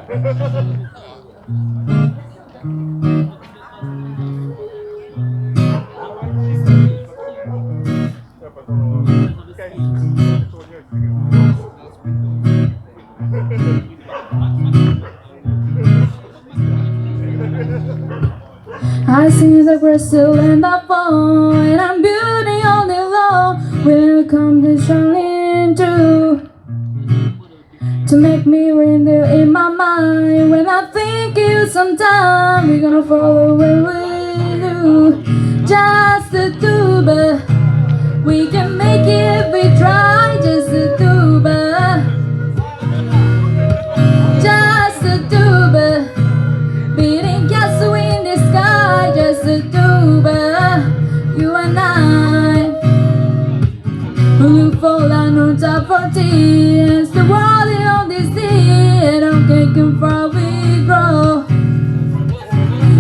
I see the crystal and the fall, and I'm beauty all day long. Will come to shining through to make me render in my mind. When I think you sometime, we're gonna follow where we do. Just the two, but we can make it if we try. Just the two, but just the two, but beating castle in the sky. Just the two, but you and I. You fall down on top of tears. The world is on this sea, and I'm thinking far we grow.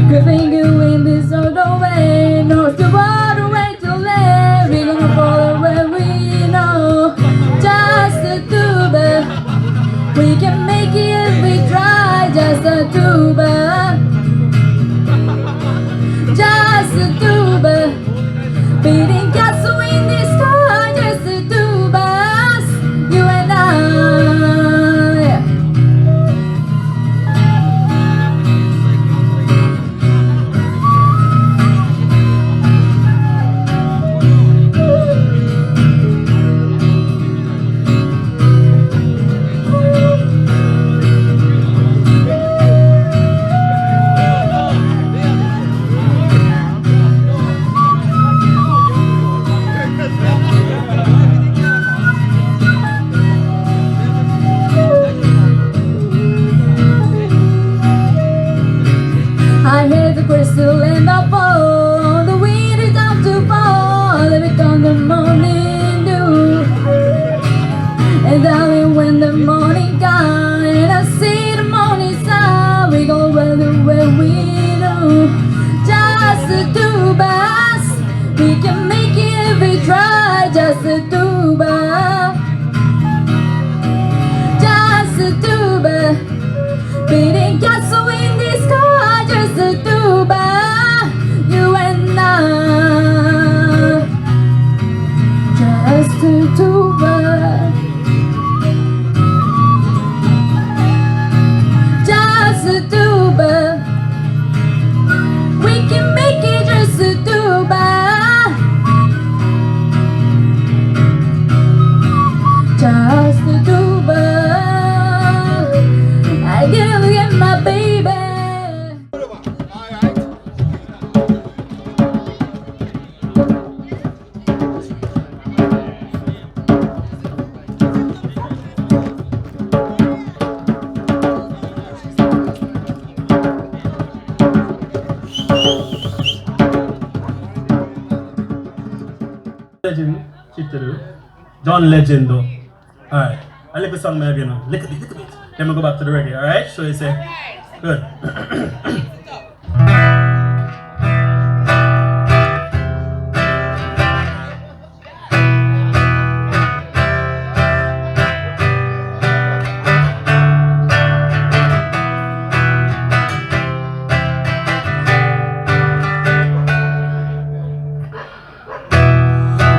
Good thing you in this other way. North to water, way to live. We're gonna follow where we know. Just the tuba. We can make it if we try. Just the tuba. Just the tuba. Beating castle in the sky. Just the tubas. You and I. I hear the crystal and the fall. The wind is out to fall. Let it come the morning dew. And darling, when the morning comes and I see the morning sun, we go weather where we know. Just the two bus. We can make it if we try. Just the two bus. Just the two bus. Beating castle in the sky, just the tuba, you and I. Just the tuba, just the tuba. We can make it just the tuba, just the tuba. I give you my baby. Legend, Chitteru, John Legendo. Alright, I lick the song maybe, you know. Lick a bit. Then we go back to the reggae, alright? So you say, good.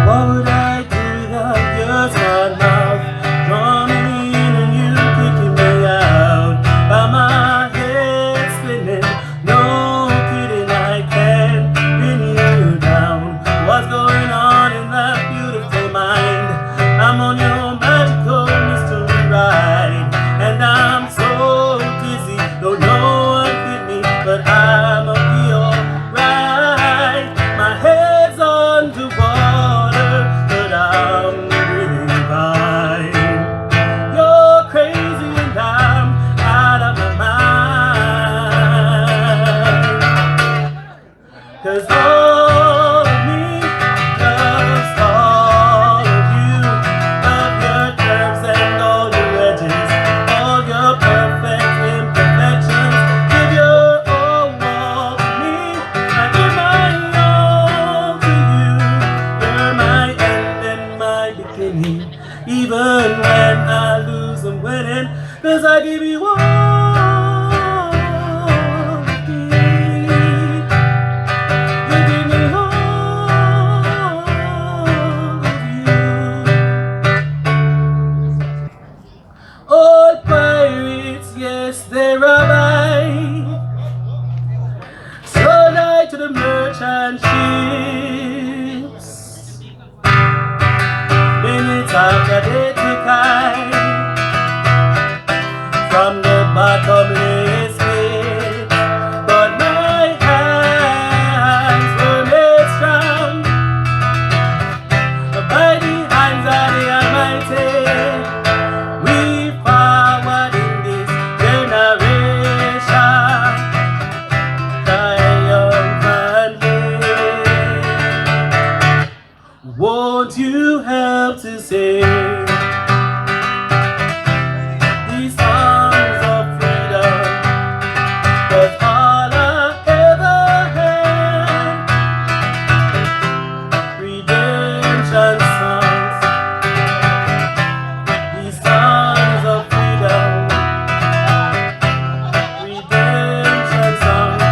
What would I do without your smart mouth? Drawn me in and you kicking me out. By my head spinning, no kidding, I can't pin you down. What's going on in that beautiful mind? I'm on your magical mystery ride, and I'm so dizzy, don't know what hit me, but I'ma be alright. My head's underwater, but I'm really fine. You're crazy and I'm out of my mind. 'Cause all of me loves all of you. Love your curves and all your edges, all your perfect imperfections. Give your all to me. I give my all to you. You're my end and my beginning. Even when I lose, I'm winning. 'Cause I give you all myself to sing these songs of freedom, 'cause all I ever had, redemption songs, these songs of freedom, redemption songs.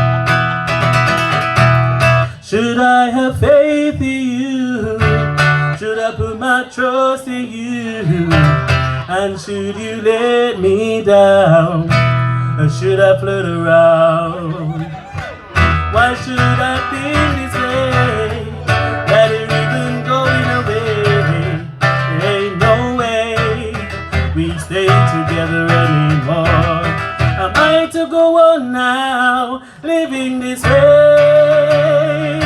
Should I have faith in you? Should I put my trust in you? And should you let me down? Or should I float around? Why should I feel this way? That it even going away? There ain't no way we stay together anymore. Am I to go on now, living this way?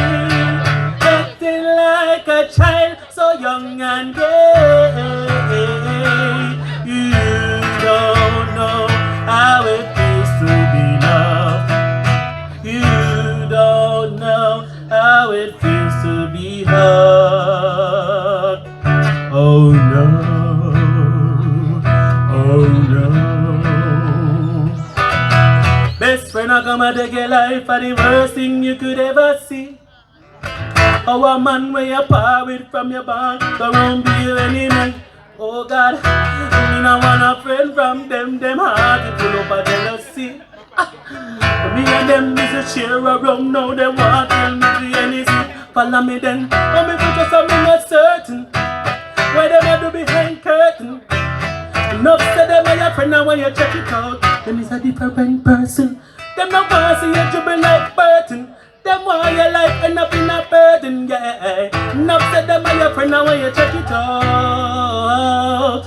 Acting like a child, so young and gay. You don't know how it feels to be loved. You don't know how it feels to be hurt. Oh no, oh no. Best friend I come and take your life are the worst thing you could ever see. How a man where you part with from your bond, go round be your enemy. Oh God, me no want a friend from them hard to pull up a jealousy. Me and them is a share around now, they want to me the anything. Follow me then, and me put just I'm not certain where them a do behind curtain. Enough said them are your friend, and when you check it out, them is a different person. Them no want see you dribble like Burton. Them want your life end up in a burden, yeah. Enough said them are your friend, and when you check it out,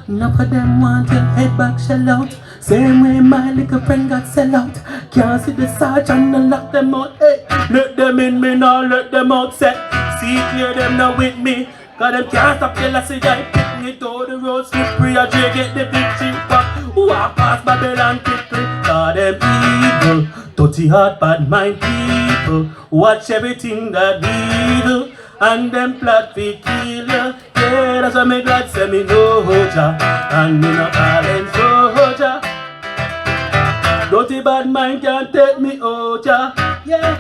enough of them want your head back shell out. Same way my little friend got sell out. Can't see the sergeant and lock them out. Hey, let them in, me now let them out. Set, see clear them now with me. Cause them can't stop till I see I pick me to the road slippery. I J get the big cheap back. Walk past Babylon quickly. Cause them evil, dirty heart bad mind people. Watch everything that we do, and them plot fi kill you. Yeah, that's why me God say me no Jah, and me no calling soldier. Dirty bad mind can't take me out, Jah. Yeah.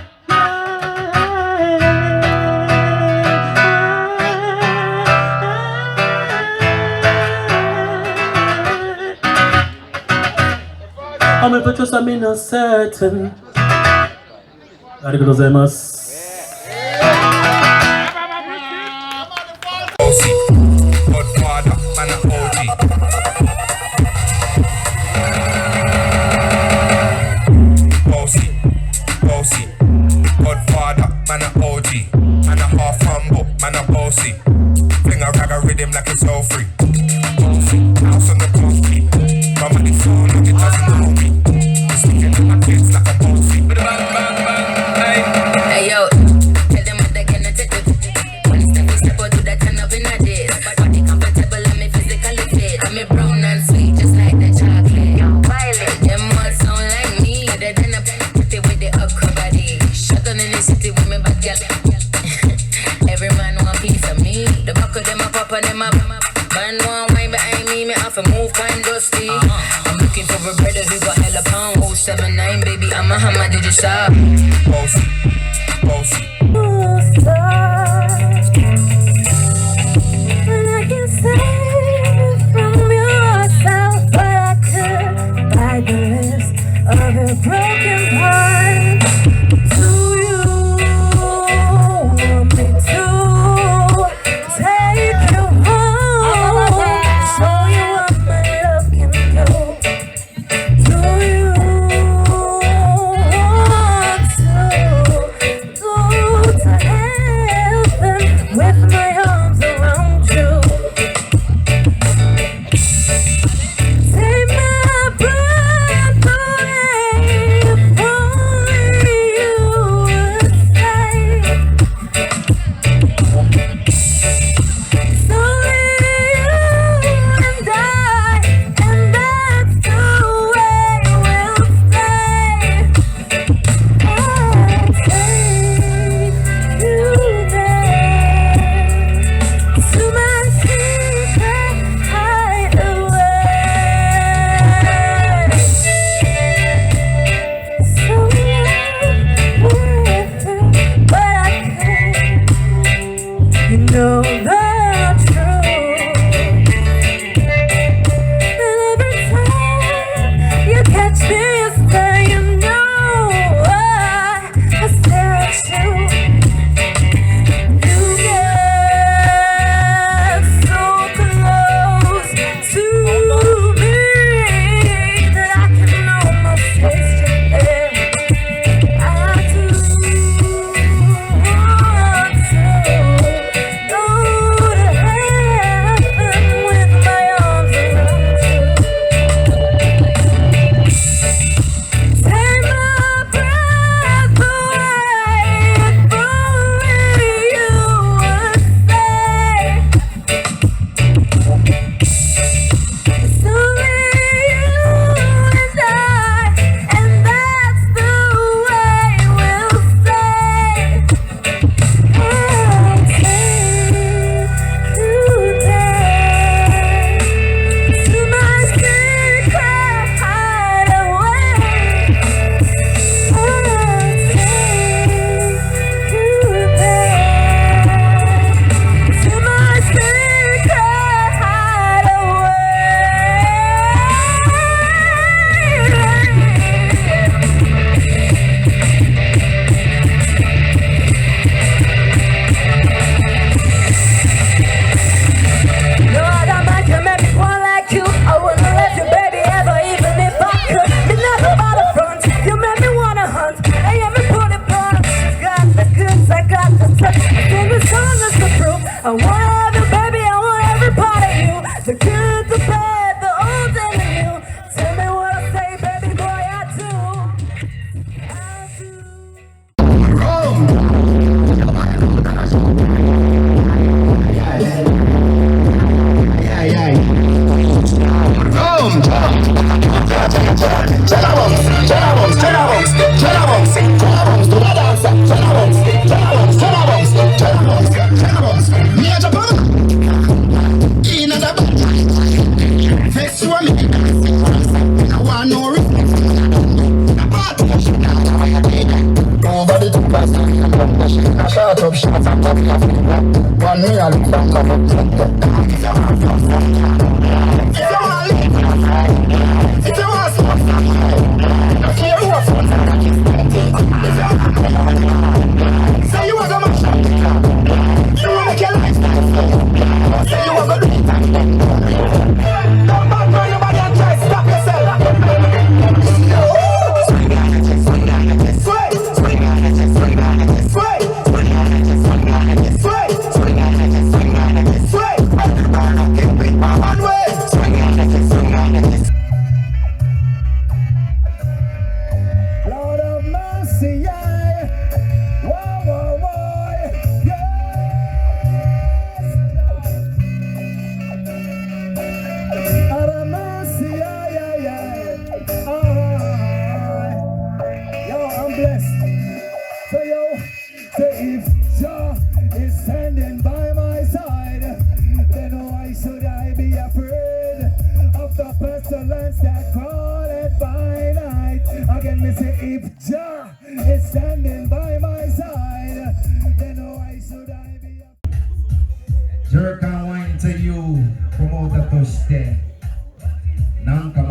I'm a picture, I'm not certain. Arigatou gozaimasu. Godfather, man a OG. Bossy, Godfather, man a OG. Man a half humble, man a bossy. Fling a rag a rhythm like it's all free. House on the concrete. Come on the phone, look it doesn't know me. Sneaking in my kids like a bossy. Bang, bang, bang, hey. Hey yo, tell them what they gonna take it. One step we step out to that turn up in a days. Body comfortable and me physically fit. I'm a brown and sweet, just like the chocolate. Violet, them all sound like me. They done up pretty with the upper body. Shut down in the city with me bad girl. Every man want piece of me. The back of them up, up and them up. Man want wine behind me, me have to move kind dusty. I'm looking for a brother who got hella pound. 079, baby, I'm a hammer, did you stop? Bossy. And I can save you from yourself, but I could buy the list of your broken parts. Do you want me to take you home? Show you what my love can do. Do you want to ambulance that call it by night. Again, me say if Jah is standing by my side, then why should I be? Jerk and wine to you, promoter Tushte. Nanka